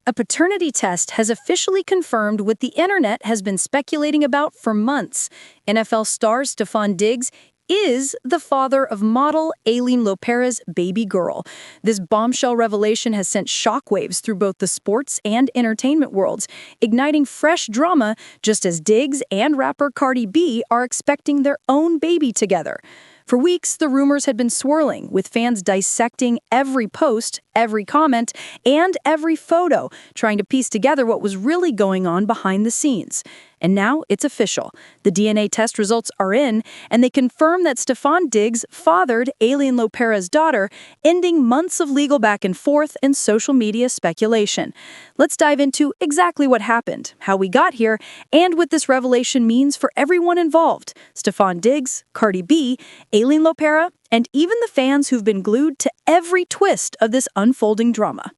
A paternity test has officially confirmed what the internet has been speculating about for months. NFL star Stefon Diggs is the father of model Aileen Lopera's baby girl. This bombshell revelation has sent shockwaves through both the sports and entertainment worlds, igniting fresh drama just as Diggs and rapper Cardi B are expecting their own baby together. For weeks, the rumors had been swirling, with fans dissecting every post, every comment, and every photo, trying to piece together what was really going on behind the scenes. And now it's official. The DNA test results are in, and they confirm that Stefon Diggs fathered Aileen Lopera's daughter, ending months of legal back and forth and social media speculation. Let's dive into exactly what happened, how we got here, and what this revelation means for everyone involved: Stefon Diggs, Cardi B, Aileen Lopera, and even the fans who've been glued to every twist of this unfolding drama.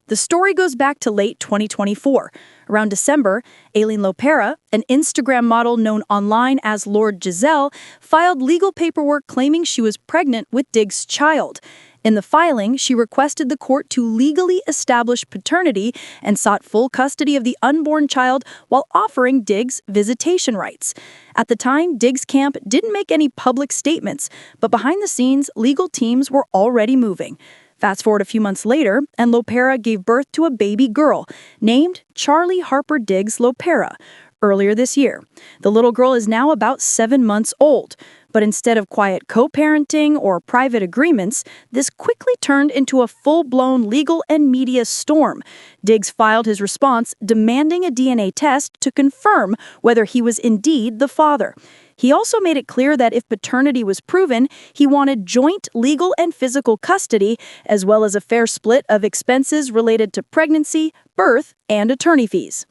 The story goes back to late 2024. Around December, Aileen Lopera, an Instagram model known online as Lord Giselle, filed legal paperwork claiming she was pregnant with Diggs' child. In the filing, she requested the court to legally establish paternity and sought full custody of the unborn child while offering Diggs visitation rights. At the time, Diggs' camp didn't make any public statements, but behind the scenes, legal teams were already moving. Fast forward a few months later, and Lopera gave birth to a baby girl named Charlie Harper Diggs Lopera earlier this year. The little girl is now about 7 months old. But instead of quiet co-parenting or private agreements, this quickly turned into a full-blown legal and media storm. Diggs filed his response demanding a DNA test to confirm whether he was indeed the father. He also made it clear that if paternity was proven, he wanted joint legal and physical custody, as well as a fair split of expenses related to pregnancy, birth, and attorney fees.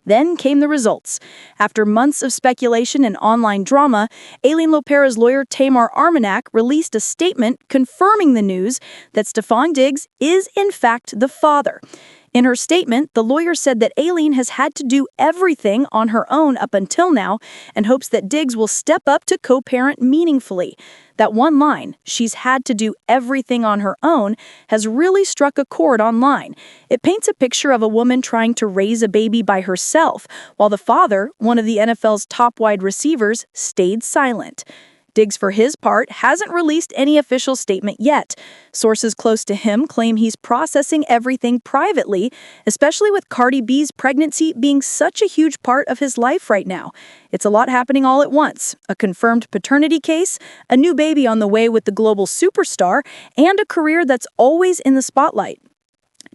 Then came the results. After months of speculation and online drama, Aileen Lopera's lawyer Tamar Armanak released a statement confirming the news that Stefon Diggs is in fact the father. In her statement, the lawyer said that Aileen has had to do everything on her own up until now and hopes that Diggs will step up to co-parent meaningfully. That one line, "she's had to do everything on her own," has really struck a chord online. It paints a picture of a woman trying to raise a baby by herself, while the father, one of the NFL's top wide receivers, stayed silent. Diggs, for his part, hasn't released any official statement yet. Sources close to him claim he's processing everything privately, especially with Cardi B's pregnancy being such a huge part of his life right now. It's a lot happening all at once: a confirmed paternity case, a new baby on the way with the global superstar, and a career that's always in the spotlight.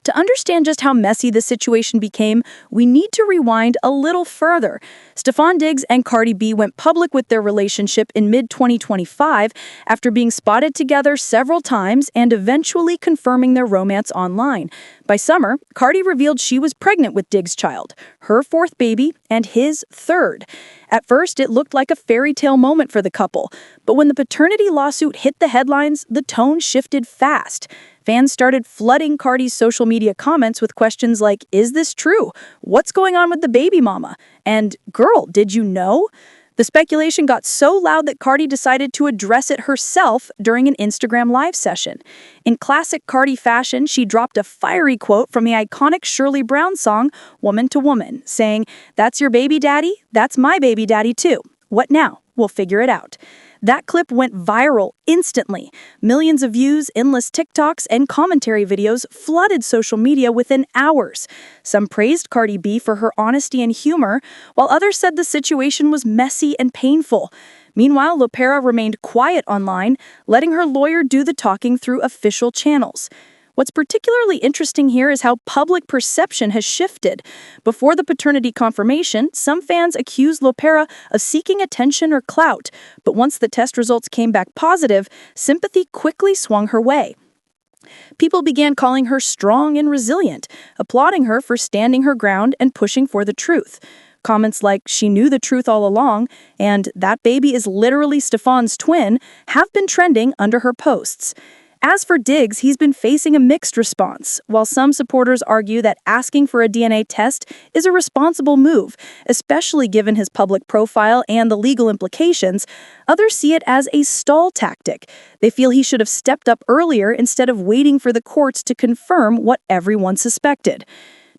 To understand just how messy the situation became, we need to rewind a little further. Stefon Diggs and Cardi B went public with their relationship in mid-2025 after being spotted together several times and eventually confirming their romance online. By summer, Cardi revealed she was pregnant with Diggs' child, her fourth baby and his third. At first, it looked like a fairy tale moment for the couple, but when the paternity lawsuit hit the headlines, the tone shifted fast. Fans started flooding Cardi's social media comments with questions like, "Is this true? What's going on with the baby mama?" And, "Girl, did you know?" The speculation got so loud that Cardi decided to address it herself during an Instagram live session. In classic Cardi fashion, she dropped a fiery quote from the iconic Shirley Brown song, "Woman to Woman," saying, "That's your baby daddy? That's my baby daddy too. What now? We'll figure it out." That clip went viral instantly. Millions of views, endless TikToks, and commentary videos flooded social media within hours. Some praised Cardi B for her honesty and humor, while others said the situation was messy and painful. Meanwhile, Lopera remained quiet online, letting her lawyer do the talking through official channels. What's particularly interesting here is how public perception has shifted. Before the paternity confirmation, some fans accused Lopera of seeking attention or clout, but once the test results came back positive, sympathy quickly swung her way. People began calling her strong and resilient, applauding her for standing her ground and pushing for the truth. Comments like, "She knew the truth all along," and "That baby is literally Stefon's twin," have been trending under her posts. As for Diggs, he's been facing a mixed response. While some supporters argue that asking for a DNA test is a responsible move, especially given his public profile and the legal implications, others see it as a stall tactic. They feel he should have stepped up earlier instead of waiting for the courts to confirm what everyone suspected.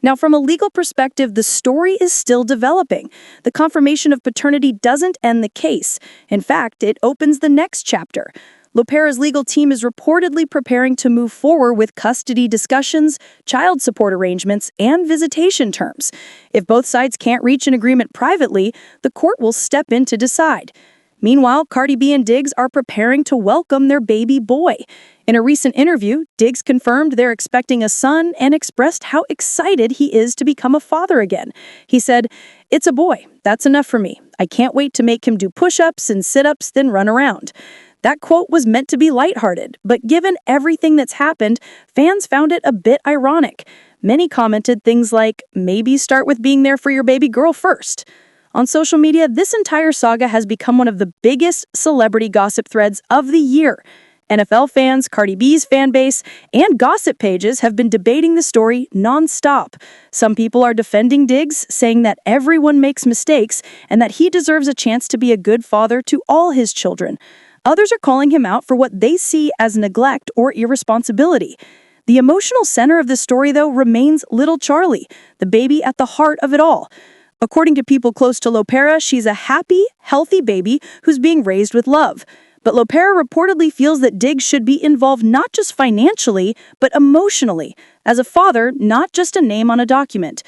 Now, from a legal perspective, the story is still developing. The confirmation of paternity doesn't end the case. In fact, it opens the next chapter. Lopera's legal team is reportedly preparing to move forward with custody discussions, child support arrangements, and visitation terms. If both sides can't reach an agreement privately, the court will step in to decide. Meanwhile, Cardi B and Diggs are preparing to welcome their baby boy. In a recent interview, Diggs confirmed they're expecting a son and expressed how excited he is to become a father again. He said, "It's a boy. That's enough for me. I can't wait to make him do push-ups and sit-ups, then run around." That quote was meant to be lighthearted, but given everything that's happened, fans found it a bit ironic. Many commented things like, maybe start with being there for your baby girl first. On social media, this entire saga has become one of the biggest celebrity gossip threads of the year. NFL fans, Cardi B's fan base, and gossip pages have been debating the story nonstop. Some people are defending Diggs, saying that everyone makes mistakes and that he deserves a chance to be a good father to all his children. Others are calling him out for what they see as neglect or irresponsibility. The emotional center of the story, though, remains little Charlie, the baby at the heart of it all. According to people close to Lopera, she's a happy, healthy baby who's being raised with love. But Lopera reportedly feels that Diggs should be involved not just financially, but emotionally, as a father, not just a name on a document.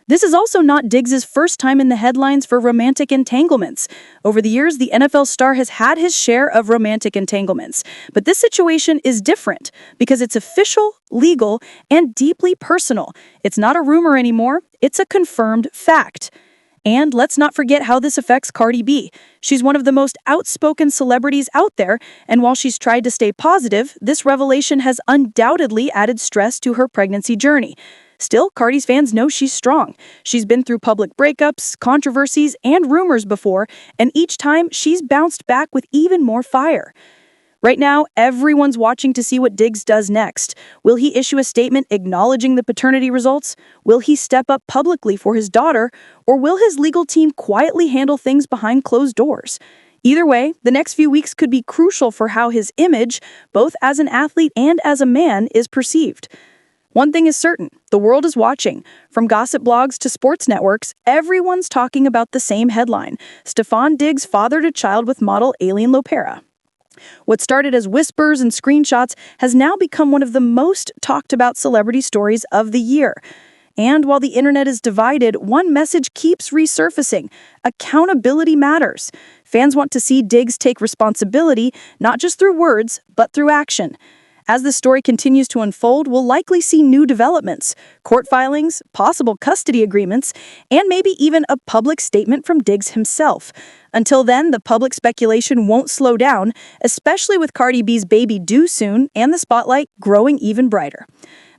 This is also not Diggs' first time in the headlines for romantic entanglements. Over the years, the NFL star has had his share of romantic entanglements. But this situation is different because it's official, legal, and deeply personal. It's not a rumor anymore, it's a confirmed fact. And let's not forget how this affects Cardi B. She's one of the most outspoken celebrities out there, and while she's tried to stay positive, this revelation has undoubtedly added stress to her pregnancy journey. Still, Cardi's fans know she's strong. She's been through public breakups, controversies, and rumors before, and each time she's bounced back with even more fire. Right now, everyone's watching to see what Diggs does next. Will he issue a statement acknowledging the paternity results? Will he step up publicly for his daughter? Or will his legal team quietly handle things behind closed doors? Either way, the next few weeks could be crucial for how his image, both as an athlete and as a man, is perceived. One thing is certain, the world is watching. From gossip blogs to sports networks, everyone's talking about the same headline: Stefon Diggs fathered a child with model Aileen Lopera. What started as whispers and screenshots has now become one of the most talked about celebrity stories of the year. And while the internet is divided, one message keeps resurfacing: accountability matters. Fans want to see Diggs take responsibility, not just through words, but through action. As the story continues to unfold, we'll likely see new developments, court filings, possible custody agreements, and maybe even a public statement from Diggs himself. Until then, the public speculation won't slow down, especially with Cardi B's baby due soon and the spotlight growing even brighter.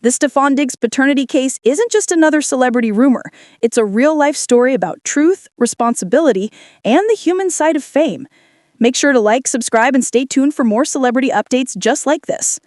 The Stefon Diggs paternity case isn't just another celebrity rumor. It's a real-life story about truth, responsibility, and the human side of fame. Make sure to like, subscribe, and stay tuned for more celebrity updates just like this.